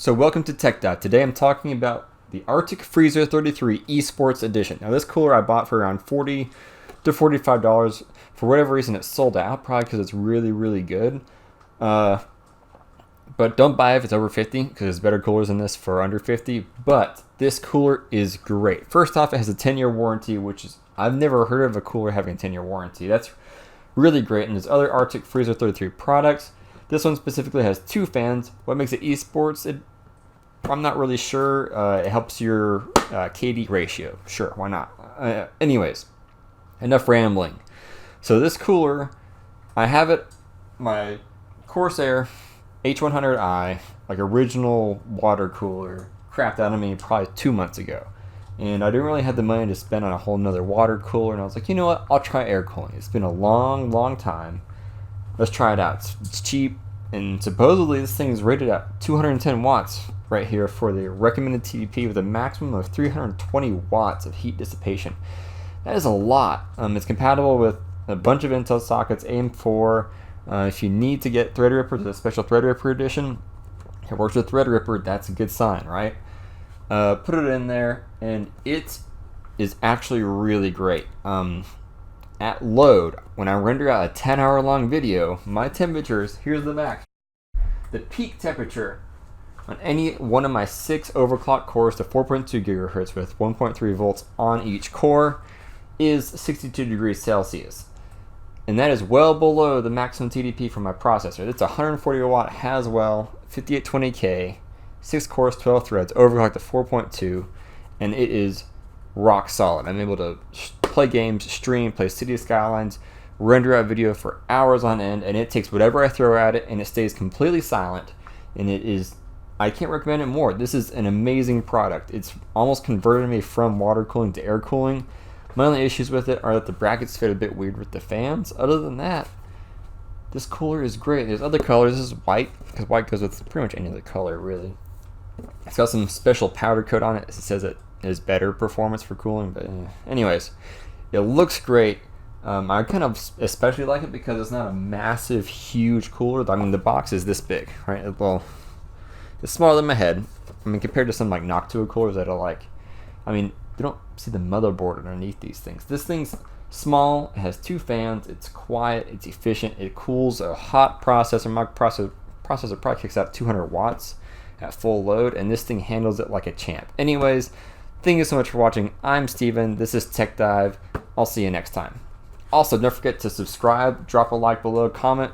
So welcome to Techdive. Today I'm talking about the Arctic Freezer 33 Esports Edition. Now this cooler I bought for around $40 to $45. For whatever reason it sold out, probably because it's really good. But don't buy it if it's over 50 because there's better coolers than this for under 50. But this cooler is great. First off, it has a 10-year warranty, which is, I've never heard of a cooler having a 10-year warranty. That's really great. And there's other Arctic Freezer 33 products. This one specifically has two fans. What makes it esports? I'm not really sure. It helps your KD ratio. Sure, why not? Anyways, enough rambling. So this cooler, I have it, my Corsair H100i, like original water cooler, crapped out of me probably 2 months ago. And I didn't really have the money to spend on a whole nother water cooler. And I was like, you know what? I'll try air cooling. It's been a long time. Let's try it out. It's cheap, and supposedly this thing is rated at 210 watts right here for the recommended TDP with a maximum of 320 watts of heat dissipation. That is a lot. It's compatible with a bunch of Intel sockets, AM4. If you need to get Threadripper, there's a special Threadripper edition. It works with Threadripper. That's a good sign, right? Put it in there, and it is actually really great. At load, when I render out a 10-hour long video, my temperatures, here's the max. The peak temperature on any one of my 6 overclock cores to 4.2 gigahertz with 1.3 volts on each core is 62 degrees Celsius. And that is well below the maximum TDP for my processor. It's 140 watt Haswell 5820K, 6 cores, 12 threads, overclocked to 4.2, and it is rock solid. I'm able to play games, stream, play City Skylines, render out video for hours on end, and it takes whatever I throw at it and it stays completely silent. And it is, I can't recommend it more. This is an amazing product. It's almost converted me from water cooling to air cooling. My only issues with it are that the brackets fit a bit weird with the fans. Other than that, this cooler is great. There's other colors. This is white, because white goes with pretty much any other color, really. It's got some special powder coat on it. It says it is better performance for cooling, but anyways, it looks great. I kind of especially like it because it's not a massive, huge cooler. I mean, the box is this big, right? Well, it's smaller than my head. I mean, compared to some like Noctua coolers that are like, I mean, you don't see the motherboard underneath these things. This thing's small, it has 2 fans, it's quiet, it's efficient, it cools a hot processor. My processor probably kicks out 200 watts at full load, and this thing handles it like a champ. Anyways, thank you so much for watching. I'm Steven, this is Techdive. I'll see you next time. Also, don't forget to subscribe, drop a like below, comment.